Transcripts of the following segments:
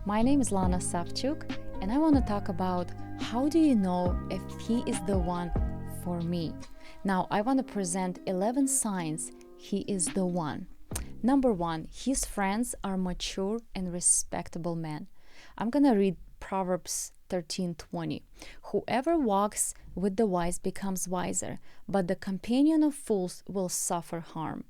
My name is Lana Savchuk, and I want to talk about how do you know if he is the one for me. Now, I want to present 11 signs he is the one. Number 1, his friends are mature and respectable men. I'm going to read Proverbs 13:20. Whoever walks with the wise becomes wiser, but the companion of fools will suffer harm.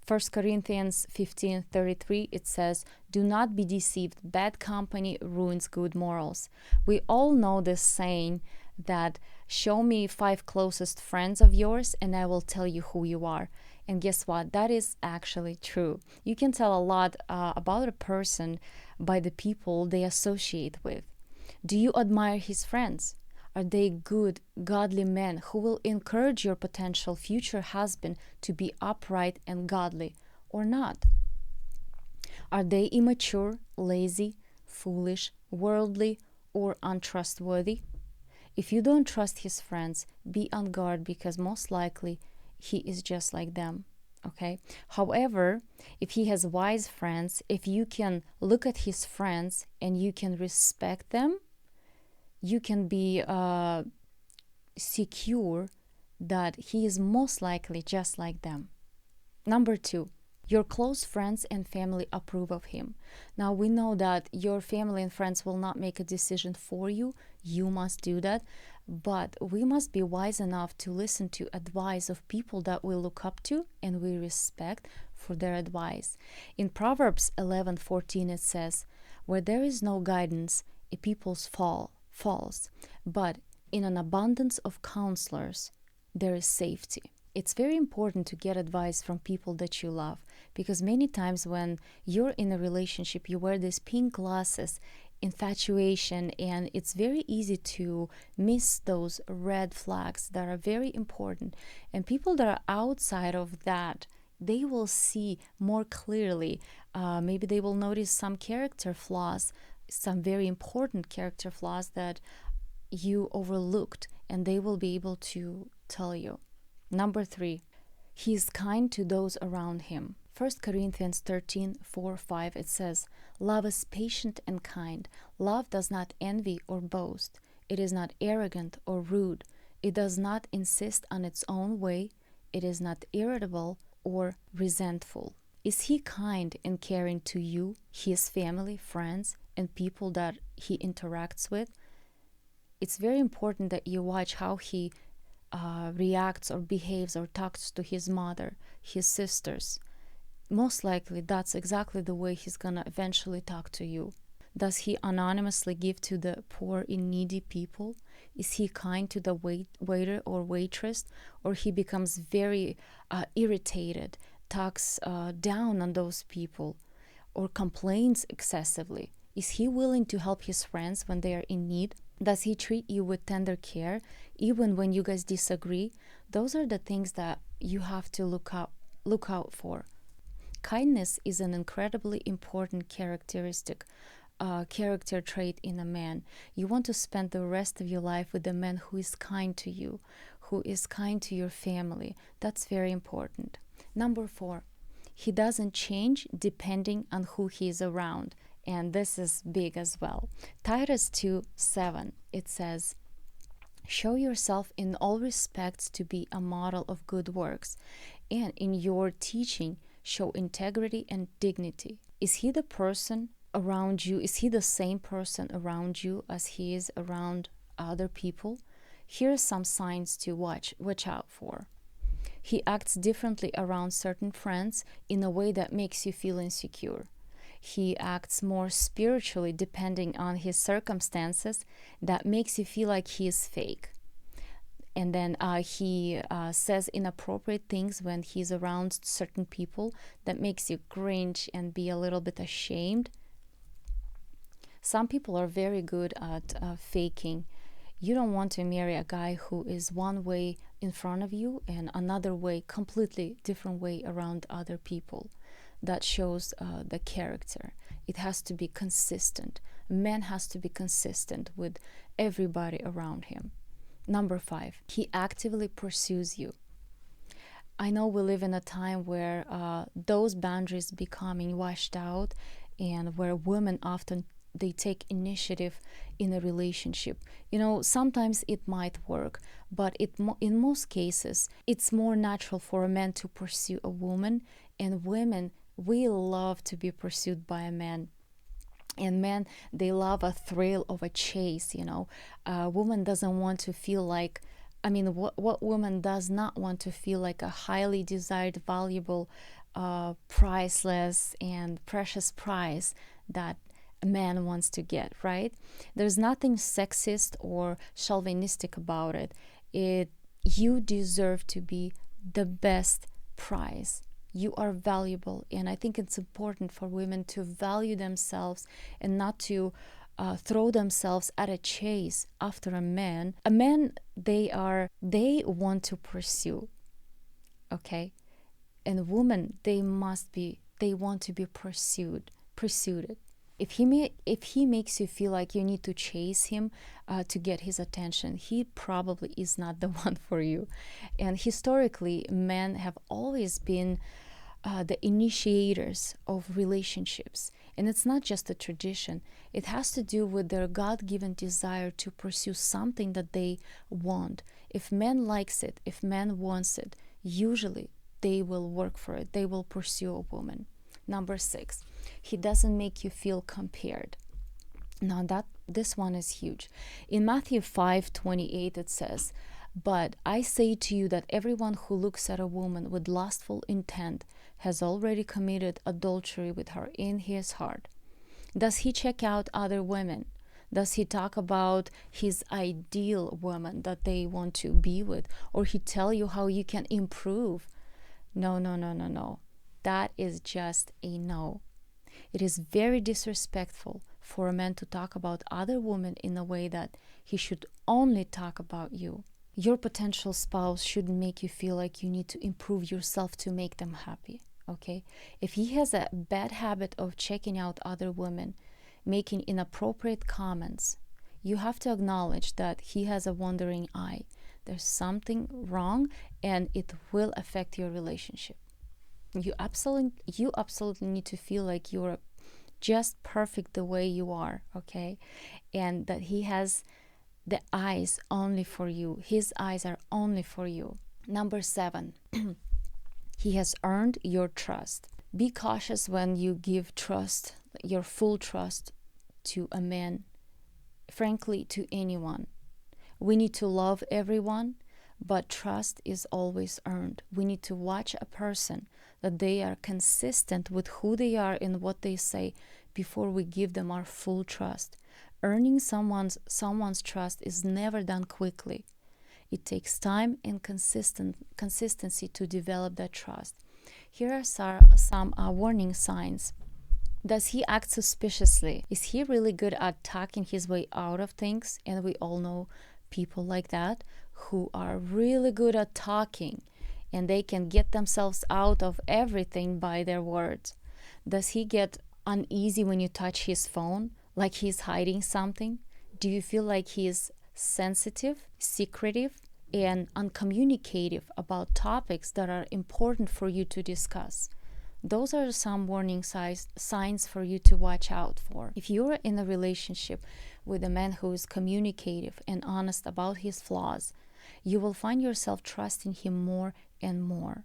1 Corinthians 15:33, it says, "Do not be deceived, bad company ruins good morals." We all know this saying that show me 5 closest friends of yours and I will tell you who you are. And guess what? That is actually true. You can tell a lot about a person by the people they associate with. Do you admire his friends? Are they good, godly men who will encourage your potential future husband to be upright and godly or not? Are they immature, lazy, foolish, worldly, or untrustworthy? If you don't trust his friends, be on guard because most likely he is just like them. Okay. However, if he has wise friends, if you can look at his friends and you can respect them, you can be secure that he is most likely just like them. Number 2, your close friends and family approve of him. Now, we know that your family and friends will not make a decision for you. You must do that. But we must be wise enough to listen to advice of people that we look up to and we respect for their advice. In Proverbs 11:14, it says, "Where there is no guidance, a people's falls, but in an abundance of counselors, there is safety." It's very important to get advice from people that you love, because many times when you're in a relationship, you wear these pink glasses, infatuation, and it's very easy to miss those red flags that are very important. And people that are outside of that, they will see more clearly. Maybe they will notice some character flaws, some very important character flaws that you overlooked, and they will be able to tell you. Number 3, he is kind to those around him. 1 Corinthians 13:4-5, it says, "Love is patient and kind. Love does not envy or boast. It is not arrogant or rude. It does not insist on its own way. It is not irritable or resentful." Is he kind and caring to you, his family, friends, and people that he interacts with? It's very important that you watch how he reacts or behaves or talks to his mother, his sisters. Most likely that's exactly the way he's gonna eventually talk to you. Does he anonymously give to the poor and needy people? Is he kind to the waiter or waitress? Or he becomes very irritated, talks down on those people, or complains excessively? Is he willing to help his friends when they are in need? Does he treat you with tender care, even when you guys disagree? Those are the things that you have to look out for. Kindness is an incredibly important character trait in a man. You want to spend the rest of your life with a man who is kind to you, who is kind to your family. That's very important. Number 4, he doesn't change depending on who he is around. And this is big as well. Titus 2:7, it says, "Show yourself in all respects to be a model of good works, and in your teaching show integrity and dignity." Is he the person around you? Is he the same person around you as he is around other people? Here are some signs to watch out for. He acts differently around certain friends in a way that makes you feel insecure. He acts more spiritually depending on his circumstances that makes you feel like he is fake. And then he says inappropriate things when he's around certain people that makes you cringe and be a little bit ashamed. Some people are very good at faking. You don't want to marry a guy who is one way in front of you and another way, completely different way around other people. That shows the character. It has to be consistent. A man has to be consistent with everybody around him. Number 5, he actively pursues you. I know we live in a time where those boundaries becoming washed out and where women often they take initiative in a relationship. Sometimes it might work, but in most cases, it's more natural for a man to pursue a woman, and women, we love to be pursued by a man. And men, they love a thrill of a chase. A woman doesn't want to feel like, what woman does not want to feel like a highly desired, valuable, priceless and precious prize that a man wants to get, right? There's nothing sexist or chauvinistic about it. You deserve to be the best prize. You are valuable, and I think it's important for women to value themselves and not to throw themselves at a chase after a man. A man, they want to pursue, okay? And a woman, they want to be pursued. If he makes you feel like you need to chase him to get his attention, he probably is not the one for you. And historically, men have always been the initiators of relationships. And it's not just a tradition. It has to do with their God-given desire to pursue something that they want. If man likes it, if man wants it, usually they will work for it. They will pursue a woman. Number 6, he doesn't make you feel compared. Now this one is huge. In Matthew 5:28 it says, "But I say to you that everyone who looks at a woman with lustful intent has already committed adultery with her in his heart." Does he check out other women? Does he talk about his ideal woman that they want to be with? Or he tell you how you can improve? No. That is just a no. It is very disrespectful for a man to talk about other women in a way that he should only talk about you. Your potential spouse shouldn't make you feel like you need to improve yourself to make them happy, okay? If he has a bad habit of checking out other women, making inappropriate comments, you have to acknowledge that he has a wandering eye. There's something wrong, and it will affect your relationship. You absolutely need to feel like you're just perfect the way you are, okay? And that he has the eyes only for you. His eyes are only for you. Number 7, he has earned your trust. Be cautious when you give trust, your full trust to a man, frankly, to anyone. We need to love everyone, but trust is always earned. We need to watch a person that they are consistent with who they are and what they say before we give them our full trust. Earning someone's trust is never done quickly. It takes time and consistency to develop that trust. Here are some warning signs. Does he act suspiciously? Is he really good at talking his way out of things? And we all know people like that who are really good at talking, and they can get themselves out of everything by their words. Does he get uneasy when you touch his phone, like he's hiding something? Do you feel like he is sensitive, secretive, and uncommunicative about topics that are important for you to discuss? Those are some warning signs for you to watch out for. If you're in a relationship with a man who is communicative and honest about his flaws, you will find yourself trusting him more and more.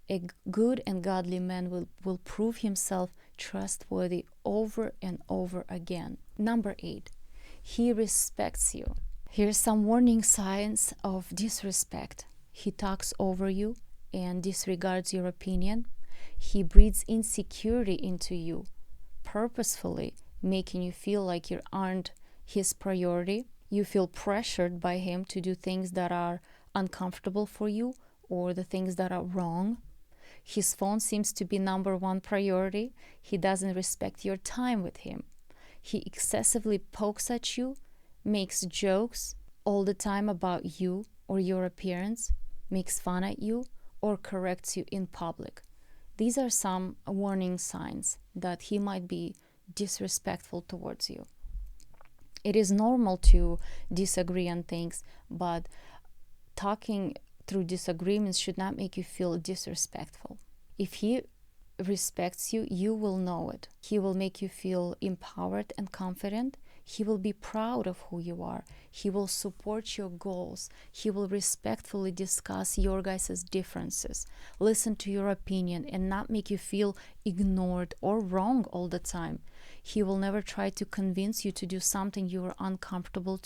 A good and godly man will prove himself trustworthy over and over again. Number 8, he respects you. Here's some warning signs of disrespect. He talks over you and disregards your opinion. He breeds insecurity into you, purposefully making you feel like you aren't his priority. You feel pressured by him to do things that are uncomfortable for you or the things that are wrong. His phone seems to be number 1 priority. He doesn't respect your time with him. He excessively pokes at you, makes jokes all the time about you or your appearance, makes fun at you, or corrects you in public. These are some warning signs that he might be disrespectful towards you. It is normal to disagree on things, but talking through disagreements should not make you feel disrespectful. If he respects you, you will know it. He will make you feel empowered and confident. He will be proud of who you are. He will support your goals. He will respectfully discuss your guys' differences, listen to your opinion, and not make you feel ignored or wrong all the time. He will never try to convince you to do something you are uncomfortable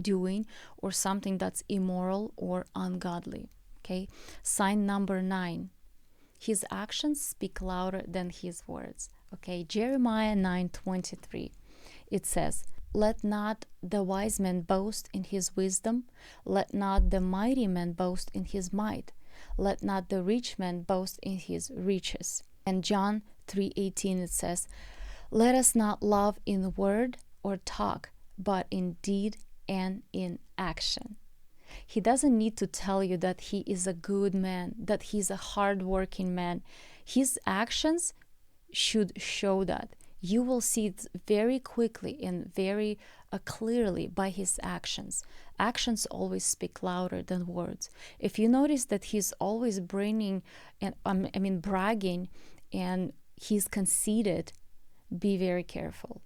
doing, or something that's immoral or ungodly. Okay? Sign number 9. His actions speak louder than his words. Okay, Jeremiah 9:23. It says, "Let not the wise man boast in his wisdom, let not the mighty man boast in his might, let not the rich man boast in his riches." And John 3:18 it says, "Let us not love in word or talk, but in deed and in action." He doesn't need to tell you that he is a good man, that he's a hardworking man. His actions should show that. You will see it very quickly and very clearly by his actions. Actions always speak louder than words. If you notice that he's always bragging and he's conceited, be very careful.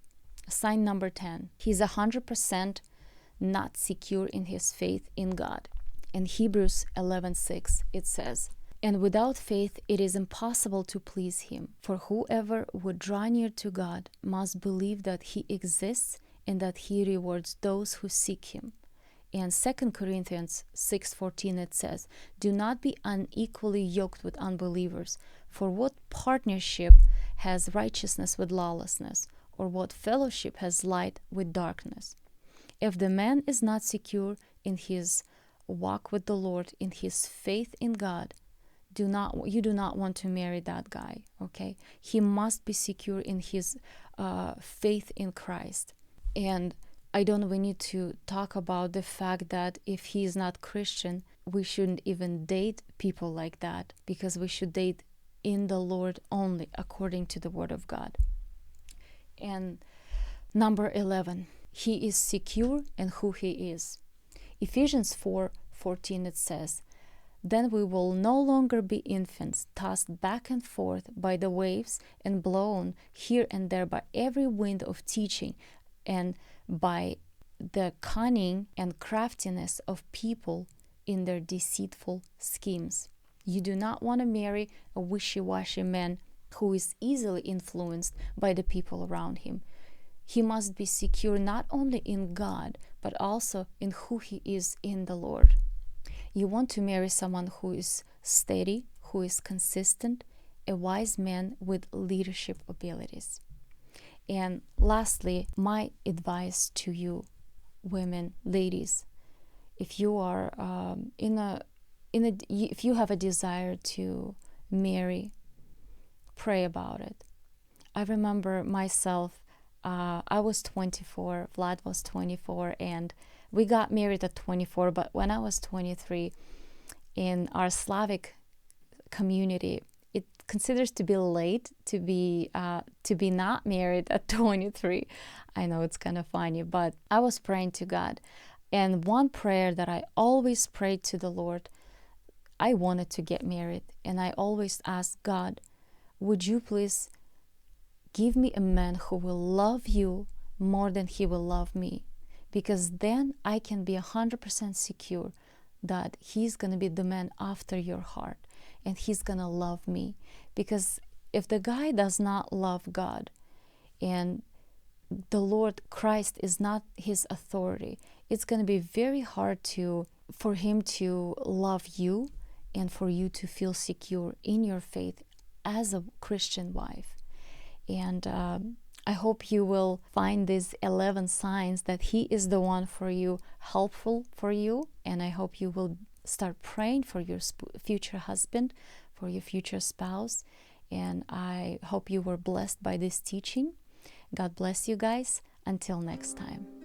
Sign number 10. He's 100% not secure in his faith in God. In Hebrews 11:6 it says, "And without faith it is impossible to please him. For whoever would draw near to God must believe that he exists and that he rewards those who seek him." And 2 Corinthians 6:14 it says, "Do not be unequally yoked with unbelievers. For what partnership has righteousness with lawlessness? Or what fellowship has light with darkness?" If the man is not secure in his walk with the Lord, in his faith in God, you do not want to marry that guy, okay? He must be secure in his faith in Christ. And I don't know, we need to talk about the fact that if he is not Christian, we shouldn't even date people like that, because we should date in the Lord only, according to the Word of God. And number 11, he is secure in who he is. Ephesians 4:14 it says, "Then we will no longer be infants, tossed back and forth by the waves and blown here and there by every wind of teaching and by the cunning and craftiness of people in their deceitful schemes." You do not want to marry a wishy-washy man who is easily influenced by the people around him. He must be secure not only in God, but also in who he is in the Lord. You want to marry someone who is steady, who is consistent, a wise man with leadership abilities. And lastly, my advice to you, women, ladies, if you are if you have a desire to marry, pray about it. I remember myself, I was 24, Vlad was 24, and we got married at 24, but when I was 23, in our Slavic community, it considers to be late to be not married at 23. I know it's kind of funny, but I was praying to God. And one prayer that I always prayed to the Lord, I wanted to get married, and I always asked God, would you please give me a man who will love you more than he will love me? Because then I can be 100% secure that he's going to be the man after your heart, and he's going to love me. Because if the guy does not love God, and the Lord Christ is not his authority, it's going to be very hard for him to love you and for you to feel secure in your faith as a Christian wife. And I hope you will find these 11 signs that he is the one for you, helpful for you. And I hope you will start praying for your future husband, for your future spouse. And I hope you were blessed by this teaching. God bless you guys. Until next time.